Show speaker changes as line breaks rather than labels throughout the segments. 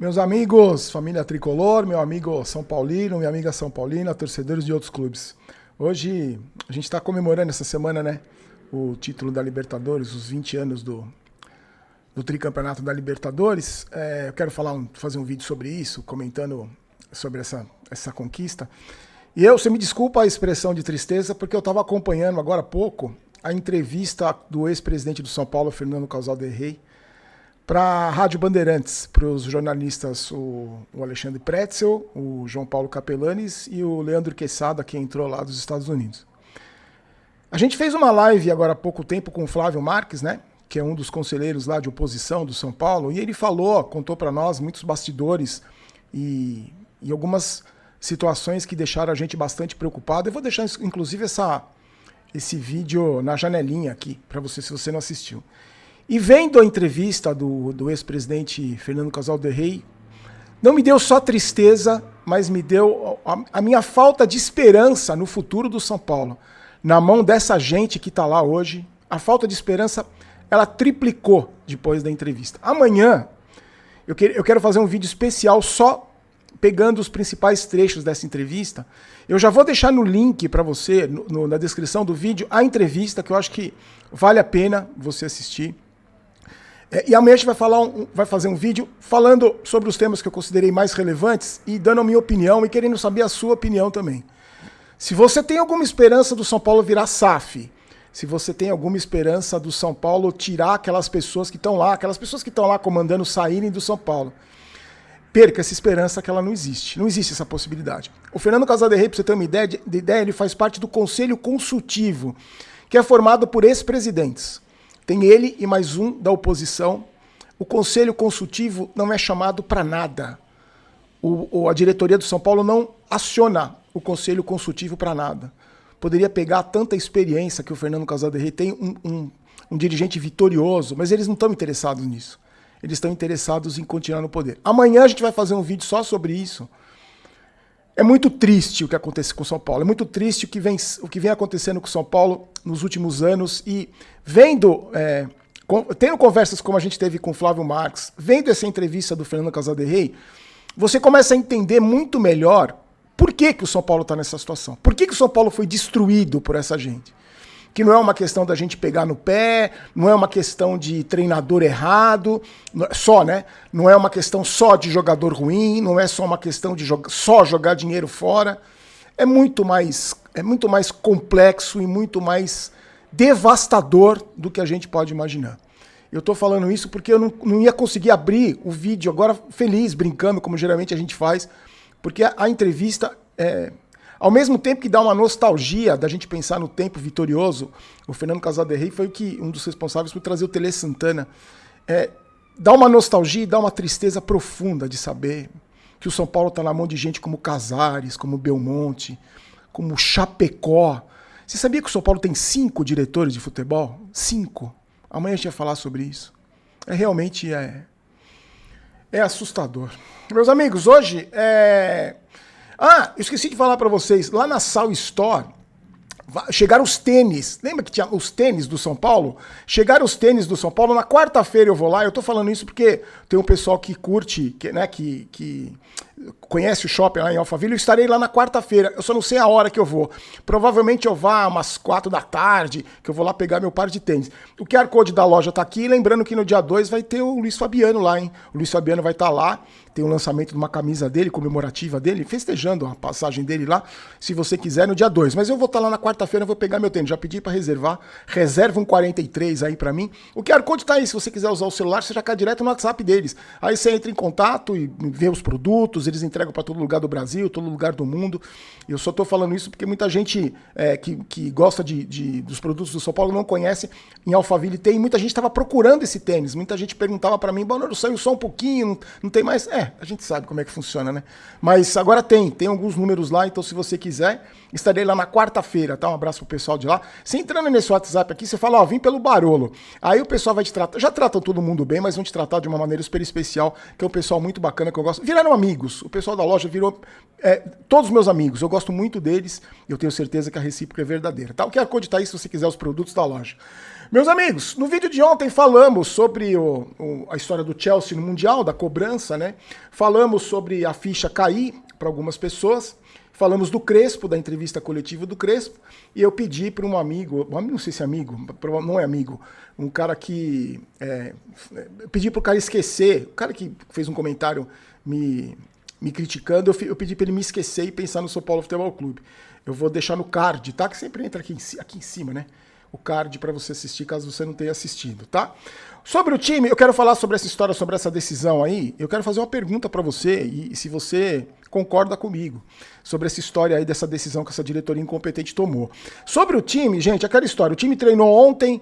Meus amigos, família tricolor, meu amigo São Paulino, minha amiga São Paulina, torcedores de outros clubes. Hoje a gente está comemorando essa semana, né? O título da Libertadores, os 20 anos do tricampeonato da Libertadores. Eu quero fazer um vídeo sobre isso, comentando sobre essa conquista. E você me desculpa a expressão de tristeza, porque eu estava acompanhando agora há pouco a entrevista do ex-presidente do São Paulo, Fernando Casalderrey, para a Rádio Bandeirantes, para os jornalistas o Alexandre Pretzel, o João Paulo Capelanes e o Leandro Quesada, que entrou lá dos Estados Unidos. A gente fez uma live agora há pouco tempo com o Flávio Marques, né, que é um dos conselheiros lá de oposição do São Paulo, e ele contou para nós muitos bastidores e algumas situações que deixaram a gente bastante preocupado. Eu vou deixar, inclusive, esse vídeo na janelinha aqui, para você, se você não assistiu. E vendo a entrevista do ex-presidente Fernando Casalderrey, não me deu só tristeza, mas me deu a minha falta de esperança no futuro do São Paulo. Na mão dessa gente que está lá hoje, a falta de esperança, ela triplicou depois da entrevista. Amanhã, eu quero fazer um vídeo especial só pegando os principais trechos dessa entrevista. Eu já vou deixar no link para você, na descrição do vídeo, a entrevista, que eu acho que vale a pena você assistir. E amanhã a gente vai fazer um vídeo falando sobre os temas que eu considerei mais relevantes e dando a minha opinião e querendo saber a sua opinião também. Se você tem alguma esperança do São Paulo virar SAF, se você tem alguma esperança do São Paulo tirar aquelas pessoas que estão lá comandando saírem do São Paulo, perca essa esperança, que ela não existe. Não existe essa possibilidade. O Fernando Casalderrey, para você ter uma ideia, ele faz parte do Conselho Consultivo, que é formado por ex-presidentes. Tem ele e mais um da oposição. O Conselho Consultivo não é chamado para nada. A diretoria do São Paulo não aciona o Conselho Consultivo para nada. Poderia pegar tanta experiência que o Fernando Casalderrey tem, um dirigente vitorioso, mas eles não estão interessados nisso. Eles estão interessados em continuar no poder. Amanhã a gente vai fazer um vídeo só sobre isso. É muito triste o que acontece com o São Paulo. É muito triste o que vem acontecendo com o São Paulo nos últimos anos. E tendo conversas como a gente teve com o Flávio Marques, vendo essa entrevista do Fernando Casalderrey, você começa a entender muito melhor por que o São Paulo está nessa situação. Por que o São Paulo foi destruído por essa gente. Que não é uma questão da gente pegar no pé, não é uma questão de treinador errado, né? Não é uma questão só de jogador ruim, não é só uma questão de só jogar dinheiro fora. É muito mais complexo e muito mais devastador do que a gente pode imaginar. Eu estou falando isso porque eu não ia conseguir abrir o vídeo agora feliz, brincando, como geralmente a gente faz, porque a entrevista ao mesmo tempo que dá uma nostalgia da gente pensar no tempo vitorioso, o Fernando Casalderrey foi um dos responsáveis por trazer o Tele Santana. Dá uma nostalgia e dá uma tristeza profunda de saber que o São Paulo está na mão de gente como Casares, como Belmonte, como Chapecó. Você sabia que o São Paulo tem 5 diretores de futebol? 5. Amanhã a gente vai falar sobre isso. Realmente assustador. Meus amigos, hoje eu esqueci de falar para vocês, lá na Sal Store chegaram os tênis. Lembra que tinha os tênis do São Paulo? Chegaram os tênis do São Paulo. Na quarta-feira eu vou lá. Eu tô falando isso porque tem um pessoal que curte, que conhece o shopping lá em Alphaville. Eu estarei lá na quarta-feira. Eu só não sei a hora que eu vou. Provavelmente eu vá umas 4 da tarde, que eu vou lá pegar meu par de tênis. O QR Code da loja tá aqui. Lembrando que no dia 2 vai ter o Luiz Fabiano lá, hein? O Luiz Fabiano vai estar lá. Tem o lançamento de uma camisa dele, comemorativa dele, festejando a passagem dele lá, se você quiser, no dia 2. Mas eu vou estar lá na quarta-feira, eu vou pegar meu tênis. Já pedi para reservar. Reserva um 43 aí para mim. O QR Code tá aí. Se você quiser usar o celular, você já cai direto no WhatsApp deles. Aí você entra em contato e vê os produtos. Eles entregam para todo lugar do Brasil, todo lugar do mundo. Eu só tô falando isso porque muita gente que gosta dos produtos do São Paulo não conhece. Em Alphaville tem. Muita gente estava procurando esse tênis. Muita gente perguntava para mim, Bonoro, saiu só um pouquinho, não tem mais... A gente sabe como é que funciona, né? Mas agora tem alguns números lá, então se você quiser, estarei lá na quarta-feira, tá? Um abraço pro pessoal de lá. Você entrando nesse WhatsApp aqui, você fala, vim pelo Barolo. Aí o pessoal vai te tratar, já tratam todo mundo bem, mas vão te tratar de uma maneira super especial, que é um pessoal muito bacana que eu gosto. Viraram amigos, amigos. O pessoal da loja virou todos meus amigos. Eu gosto muito deles. Eu tenho certeza que a recíproca é verdadeira. Tá? O QR Code tá aí se você quiser os produtos da loja. Meus amigos, no vídeo de ontem falamos sobre a história do Chelsea no Mundial, da cobrança, né? Falamos sobre a ficha cair para algumas pessoas. Falamos do Crespo, da entrevista coletiva do Crespo, e eu pedi para um amigo, não sei se é amigo, não é amigo, um cara que... pedi para o cara esquecer, o cara que fez um comentário me criticando, eu pedi para ele me esquecer e pensar no São Paulo Futebol Clube. Eu vou deixar no card, tá? Que sempre entra aqui em cima, né? O card para você assistir, caso você não tenha assistido, tá? Sobre o time, eu quero falar sobre essa história, sobre essa decisão aí. Eu quero fazer uma pergunta para você e se você concorda comigo sobre essa história aí dessa decisão que essa diretoria incompetente tomou. Sobre o time, gente, aquela história, o time treinou ontem,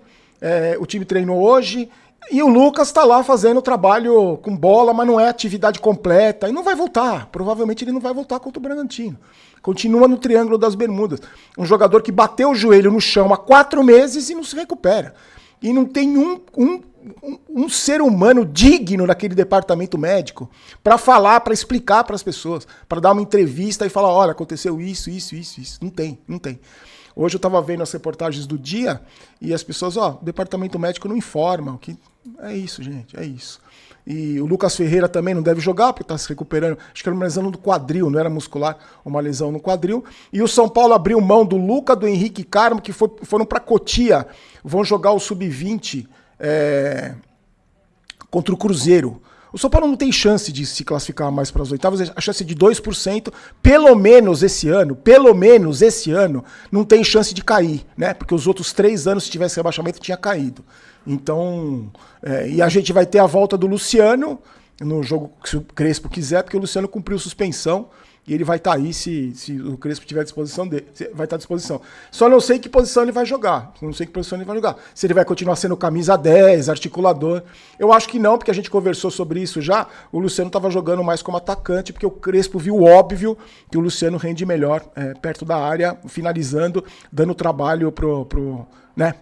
o time treinou hoje e o Lucas tá lá fazendo trabalho com bola, mas não é atividade completa e não vai voltar. Provavelmente ele não vai voltar contra o Bragantino. Continua no Triângulo das Bermudas. Um jogador que bateu o joelho no chão há 4 meses e não se recupera. E não tem um ser humano digno naquele departamento médico para falar, para explicar para as pessoas, para dar uma entrevista e falar, olha, aconteceu isso. Não tem. Hoje eu estava vendo as reportagens do dia e as pessoas, o departamento médico não informa. É isso, gente, é isso. E o Lucas Ferreira também não deve jogar, porque está se recuperando. Acho que era uma lesão no quadril, não era muscular, uma lesão no quadril. E o São Paulo abriu mão do Luca, do Henrique Carmo, que foram para Cotia. Vão jogar o Sub-20 contra o Cruzeiro. O São Paulo não tem chance de se classificar mais para as oitavas, a chance é de 2%, pelo menos esse ano, não tem chance de cair, né? Porque os outros 3 anos, se tivesse rebaixamento, tinha caído. Então, e a gente vai ter a volta do Luciano no jogo, se o Crespo quiser, porque o Luciano cumpriu suspensão e ele vai estar aí se o Crespo tiver à disposição dele. Vai estar à disposição. Só não sei que posição ele vai jogar. Se ele vai continuar sendo camisa 10, articulador. Eu acho que não, porque a gente conversou sobre isso já. O Luciano estava jogando mais como atacante, porque o Crespo viu óbvio que o Luciano rende melhor perto da área, finalizando, dando trabalho né,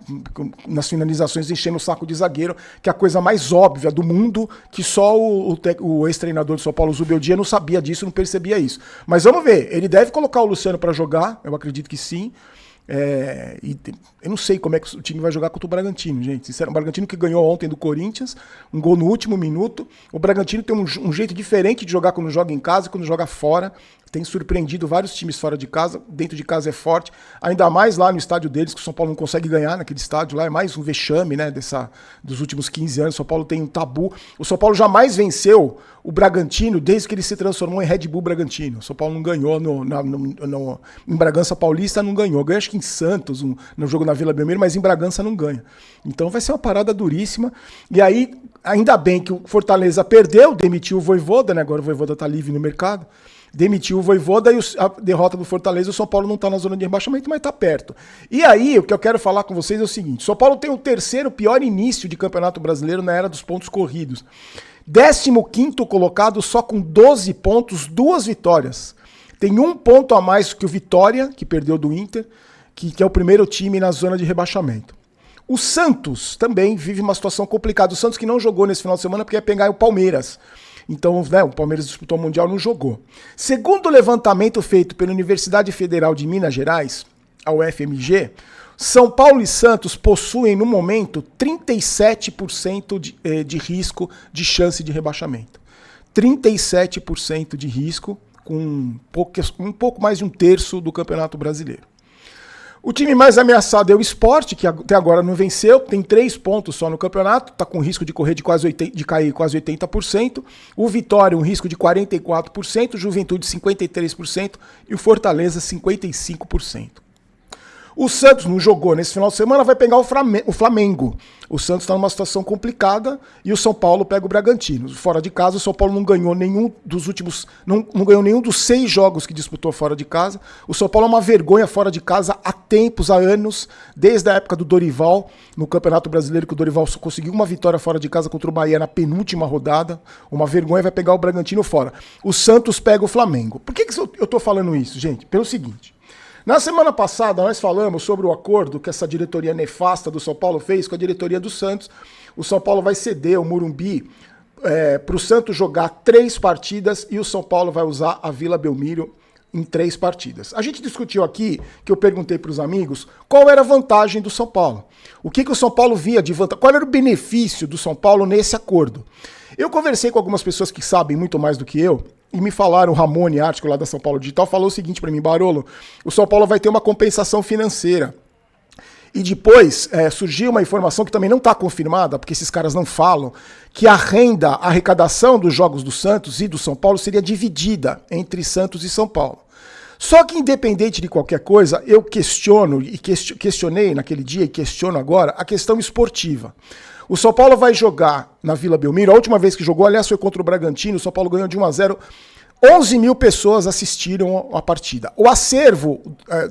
nas finalizações, enchendo o saco de zagueiro, que é a coisa mais óbvia do mundo, que só o ex-treinador do São Paulo, Zubeldia, não sabia disso, não percebia isso. Mas vamos ver, ele deve colocar o Luciano para jogar, eu acredito que sim. Eu não sei como é que o time vai jogar contra o Bragantino, gente. O Bragantino que ganhou ontem do Corinthians, um gol no último minuto. O Bragantino tem um jeito diferente de jogar quando joga em casa e quando joga fora. Tem surpreendido vários times fora de casa. Dentro de casa é forte. Ainda mais lá no estádio deles, que o São Paulo não consegue ganhar naquele estádio lá. É mais um vexame, né, dos últimos 15 anos. O São Paulo tem um tabu. O São Paulo jamais venceu o Bragantino desde que ele se transformou em Red Bull Bragantino. O São Paulo não ganhou em Bragança Paulista, não ganhou. Ganhou acho que em Santos, no jogo na Vila Belmiro, mas em Bragança não ganha. Então vai ser uma parada duríssima. E aí, ainda bem que o Fortaleza perdeu, demitiu o Vojvoda, né? Agora o Vojvoda tá livre no mercado. Demitiu o Vojvoda e a derrota do Fortaleza, o São Paulo não está na zona de rebaixamento, mas está perto. E aí, o que eu quero falar com vocês é o seguinte, São Paulo tem o 3º pior início de Campeonato Brasileiro na era dos pontos corridos. 15º colocado só com 12 pontos, 2 vitórias. Tem 1 ponto a mais que o Vitória, que perdeu do Inter, que é o primeiro time na zona de rebaixamento. O Santos também vive uma situação complicada. O Santos que não jogou nesse final de semana porque ia pegar o Palmeiras. Então, né, o Palmeiras disputou o Mundial, não jogou. Segundo o levantamento feito pela Universidade Federal de Minas Gerais, a UFMG, São Paulo e Santos possuem, no momento, 37% de risco de chance de rebaixamento. 37% de risco, com um pouco mais de 1/3 do Campeonato Brasileiro. O time mais ameaçado é o Sport, que até agora não venceu, tem 3 pontos só no campeonato, está com risco de cair quase 80%. O Vitória, um risco de 44%, Juventude 53% e o Fortaleza 55%. O Santos não jogou nesse final de semana, vai pegar o Flamengo. O Santos está numa situação complicada e o São Paulo pega o Bragantino. Fora de casa, o São Paulo não ganhou nenhum dos últimos. Não ganhou nenhum dos 6 jogos que disputou fora de casa. O São Paulo é uma vergonha fora de casa há tempos, há anos, desde a época do Dorival, no Campeonato Brasileiro, que o Dorival só conseguiu uma vitória fora de casa contra o Bahia na penúltima rodada. Uma vergonha, vai pegar o Bragantino fora. O Santos pega o Flamengo. Por que eu estou falando isso, gente? Pelo seguinte. Na semana passada, nós falamos sobre o acordo que essa diretoria nefasta do São Paulo fez com a diretoria do Santos. O São Paulo vai ceder o Morumbi para o Santos jogar 3 partidas e o São Paulo vai usar a Vila Belmiro em 3 partidas. A gente discutiu aqui, que eu perguntei para os amigos, qual era a vantagem do São Paulo. O que o São Paulo via de vantagem, qual era o benefício do São Paulo nesse acordo. Eu conversei com algumas pessoas que sabem muito mais do que eu, e me falaram, o Ramone Ártico, lá da São Paulo Digital, falou o seguinte para mim: Barolo, o São Paulo vai ter uma compensação financeira. E depois surgiu uma informação que também não está confirmada, porque esses caras não falam, que a arrecadação dos jogos do Santos e do São Paulo seria dividida entre Santos e São Paulo. Só que, independente de qualquer coisa, eu questiono, e questionei naquele dia e questiono agora, a questão esportiva. O São Paulo vai jogar na Vila Belmiro, a última vez que jogou, aliás, foi contra o Bragantino, o São Paulo ganhou de 1-0, 11 mil pessoas assistiram a partida. O acervão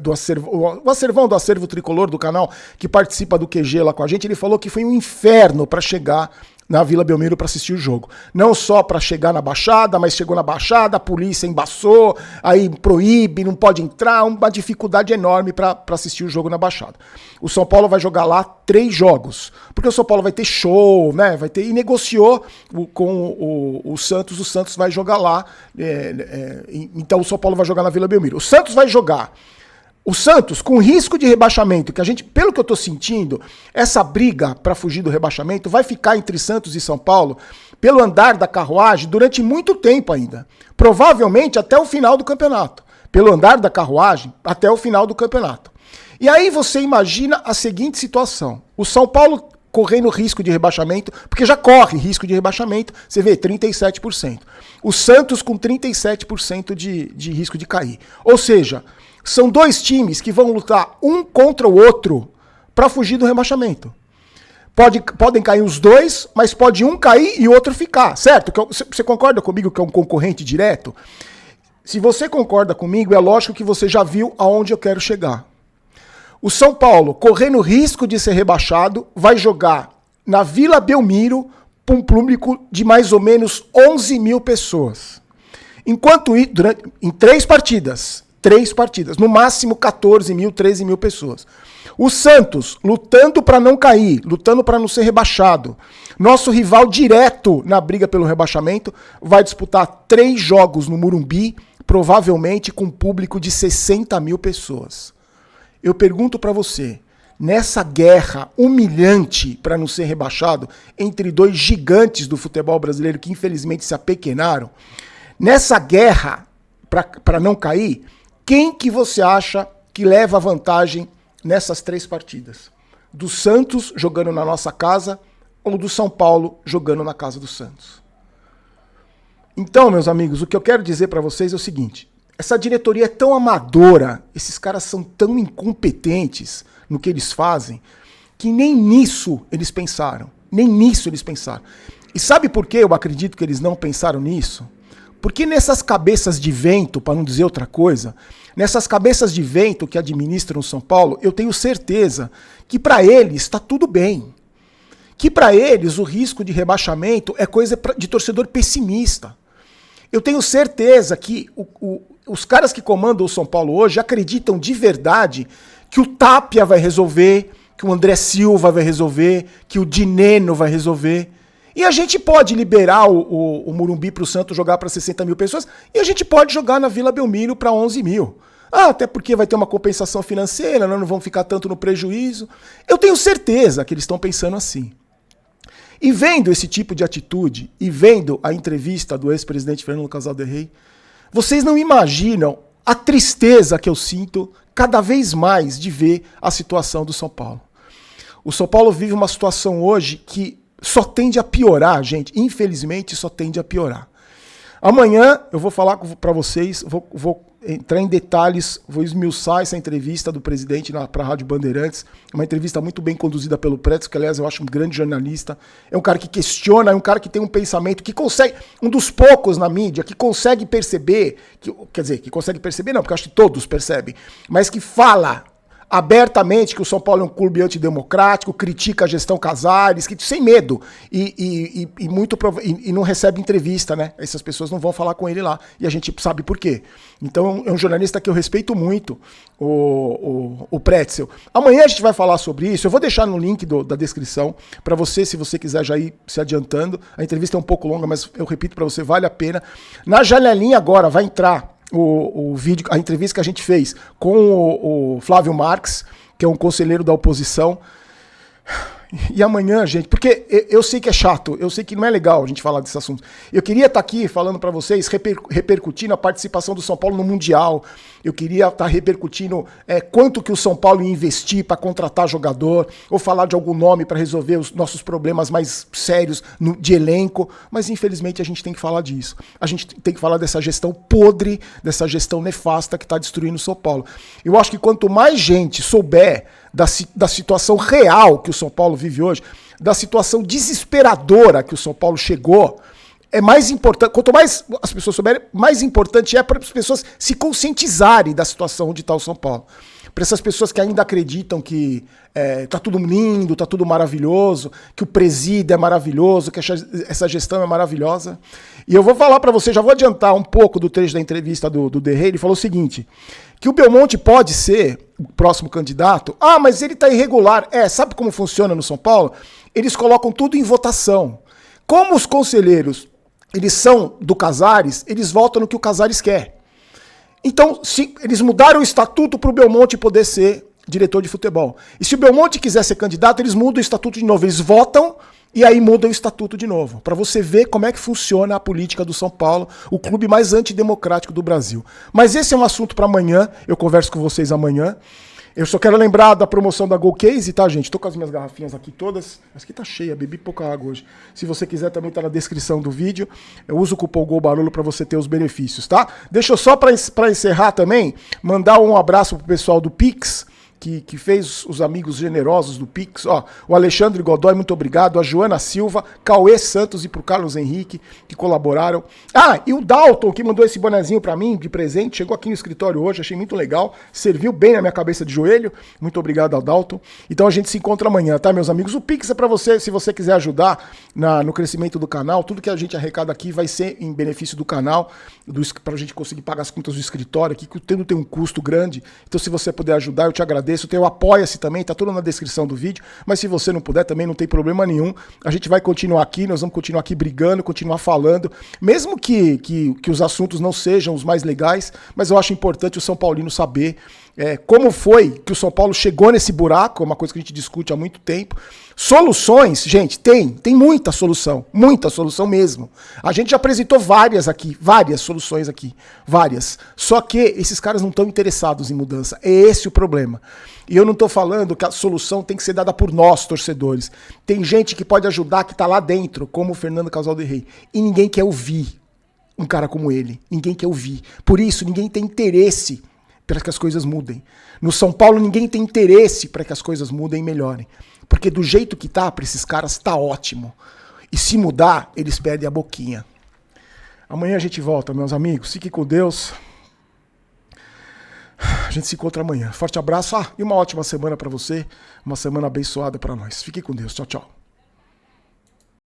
do acervo tricolor do canal, que participa do QG lá com a gente, ele falou que foi um inferno para chegar na Vila Belmiro para assistir o jogo. Não só para chegar na Baixada, mas chegou na Baixada, a polícia embaçou, aí proíbe, não pode entrar, uma dificuldade enorme para assistir o jogo na Baixada. O São Paulo vai jogar lá 3 jogos, porque o São Paulo vai ter show, né? Vai ter, e negociou com o Santos vai jogar lá, então o São Paulo vai jogar na Vila Belmiro. O Santos vai jogar. O Santos, com risco de rebaixamento, que a gente, pelo que eu tô sentindo, essa briga para fugir do rebaixamento vai ficar entre Santos e São Paulo, pelo andar da carruagem, durante muito tempo ainda. Provavelmente até o final do campeonato. Pelo andar da carruagem, até o final do campeonato. E aí você imagina a seguinte situação. O São Paulo correndo risco de rebaixamento, porque já corre risco de rebaixamento, você vê, 37%. O Santos com 37% de risco de cair. Ou seja, são 2 times que vão lutar um contra o outro para fugir do rebaixamento. Podem cair os 2, mas pode um cair e o outro ficar, certo? Você concorda comigo que é um concorrente direto? Se você concorda comigo, é lógico que você já viu aonde eu quero chegar. O São Paulo, correndo risco de ser rebaixado, vai jogar na Vila Belmiro para um público de mais ou menos 11 mil pessoas. Enquanto isso, em 3 partidas, no máximo 14 mil, 13 mil pessoas. O Santos, lutando para não cair, lutando para não ser rebaixado. Nosso rival direto na briga pelo rebaixamento vai disputar 3 jogos no Morumbi, provavelmente com um público de 60 mil pessoas. Eu pergunto para você, nessa guerra humilhante para não ser rebaixado, entre 2 gigantes do futebol brasileiro que infelizmente se apequenaram, nessa guerra para não cair, quem que você acha que leva vantagem nessas 3 partidas? Do Santos jogando na nossa casa ou do São Paulo jogando na casa do Santos? Então, meus amigos, o que eu quero dizer para vocês é o seguinte: essa diretoria é tão amadora, esses caras são tão incompetentes no que eles fazem, que nem nisso eles pensaram. Nem nisso eles pensaram. E sabe por que eu acredito que eles não pensaram nisso? Porque nessas cabeças de vento, para não dizer outra coisa, nessas cabeças de vento que administram São Paulo, eu tenho certeza que para eles está tudo bem. Que para eles o risco de rebaixamento é coisa de torcedor pessimista. Eu tenho certeza que os caras que comandam o São Paulo hoje acreditam de verdade que o Tapia vai resolver, que o André Silva vai resolver, que o Dineno vai resolver. E a gente pode liberar o Morumbi para o Santos jogar para 60 mil pessoas e a gente pode jogar na Vila Belmiro para 11 mil. Até porque vai ter uma compensação financeira, não vão ficar tanto no prejuízo. Eu tenho certeza que eles estão pensando assim. E vendo esse tipo de atitude, e vendo a entrevista do ex-presidente Fernando Casal-Derrey, vocês não imaginam a tristeza que eu sinto cada vez mais de ver a situação do São Paulo. O São Paulo vive uma situação hoje que só tende a piorar, gente. Infelizmente, só tende a piorar. Amanhã eu vou falar para vocês, vou entrar em detalhes, vou esmiuçar essa entrevista do presidente para a Rádio Bandeirantes. É uma entrevista muito bem conduzida pelo Pretz, que aliás eu acho um grande jornalista. É um cara que questiona, é um cara que tem um pensamento, que consegue, um dos poucos na mídia, que consegue perceber, que consegue perceber não, porque eu acho que todos percebem, mas que fala abertamente que o São Paulo é um clube antidemocrático, critica a gestão Casares, sem medo, e não recebe entrevista, né? Essas pessoas não vão falar com ele lá, e a gente sabe por quê. Então é um jornalista que eu respeito muito, o Pretzel. Amanhã a gente vai falar sobre isso, eu vou deixar no link da descrição, para você, se você quiser já ir se adiantando. A entrevista é um pouco longa, mas eu repito para você, vale a pena. Na janelinha agora vai entrar o vídeo, a entrevista que a gente fez com o Flávio Marques, que é um conselheiro da oposição. E amanhã, gente, porque eu sei que é chato, eu sei que não é legal a gente falar desse assunto. Eu queria estar aqui falando para vocês, repercutindo a participação do São Paulo no Mundial. Eu queria estar repercutindo quanto que o São Paulo ia investir para contratar jogador, ou falar de algum nome para resolver os nossos problemas mais sérios de elenco. Mas infelizmente a gente tem que falar disso. A gente tem que falar dessa gestão podre, dessa gestão nefasta que está destruindo o São Paulo. Eu acho que quanto mais gente souber da situação real que o São Paulo vive hoje, da situação desesperadora que o São Paulo chegou, é mais importante, quanto mais as pessoas souberem, mais importante é para as pessoas se conscientizarem da situação onde está o São Paulo. Para essas pessoas que ainda acreditam que tá tudo lindo, tá tudo maravilhoso, que o presídio é maravilhoso, que essa gestão é maravilhosa. E eu vou falar para você, já vou adiantar um pouco do trecho da entrevista do Derrey. Ele falou o seguinte, que o Belmonte pode ser o próximo candidato. Ah, mas ele tá irregular. Sabe como funciona no São Paulo? Eles colocam tudo em votação. Como os conselheiros, eles são do Casares, eles votam no que o Casares quer. Então, se eles mudaram o estatuto para o Belmonte poder ser diretor de futebol. E se o Belmonte quiser ser candidato, eles mudam o estatuto de novo. Eles votam e aí mudam o estatuto de novo. Para você ver como é que funciona a política do São Paulo, o clube mais antidemocrático do Brasil. Mas esse é um assunto para amanhã. Eu converso com vocês amanhã. Eu só quero lembrar da promoção da GoCase, tá, gente? Tô com as minhas garrafinhas aqui todas. Essa aqui tá cheia, bebi pouca água hoje. Se você quiser, também tá na descrição do vídeo. Eu uso o cupom GOLBAROLO para você ter os benefícios, tá? Deixa eu só, para encerrar também, mandar um abraço pro pessoal do Pix, que fez os amigos generosos do Pix. Ó, o Alexandre Godoy, muito obrigado. A Joana Silva, Cauê Santos e pro Carlos Henrique, que colaboraram. Ah, e o Dalton, que mandou esse bonezinho pra mim, de presente. Chegou aqui no escritório hoje, achei muito legal. Serviu bem na minha cabeça de joelho. Muito obrigado ao Dalton. Então a gente se encontra amanhã, tá, meus amigos? O Pix é pra você, se você quiser ajudar no crescimento do canal. Tudo que a gente arrecada aqui vai ser em benefício do canal, pra gente conseguir pagar as contas do escritório aqui, que tudo tem um custo grande. Então se você puder ajudar, eu te agradeço. Tem o Apoia-se também, tá tudo na descrição do vídeo, mas se você não puder também não tem problema nenhum, a gente vai continuar aqui, nós vamos continuar aqui brigando, continuar falando, mesmo que os assuntos não sejam os mais legais, mas eu acho importante o São Paulino saber como foi que o São Paulo chegou nesse buraco, é uma coisa que a gente discute há muito tempo. Soluções, gente, tem muita solução mesmo. A gente já apresentou várias soluções aqui, várias. Só que esses caras não estão interessados em mudança, é esse o problema. E eu não estou falando que a solução tem que ser dada por nós, torcedores. Tem gente que pode ajudar, que está lá dentro, como o Fernando Casal de Rey, e ninguém quer ouvir um cara como ele, ninguém quer ouvir. Por isso, ninguém tem interesse para que as coisas mudem. No São Paulo, ninguém tem interesse para que as coisas mudem e melhorem. Porque do jeito que tá, para esses caras, tá ótimo. E se mudar, eles perdem a boquinha. Amanhã a gente volta, meus amigos. Fiquem com Deus. A gente se encontra amanhã. Forte abraço. E uma ótima semana para você. Uma semana abençoada para nós. Fiquem com Deus. Tchau, tchau.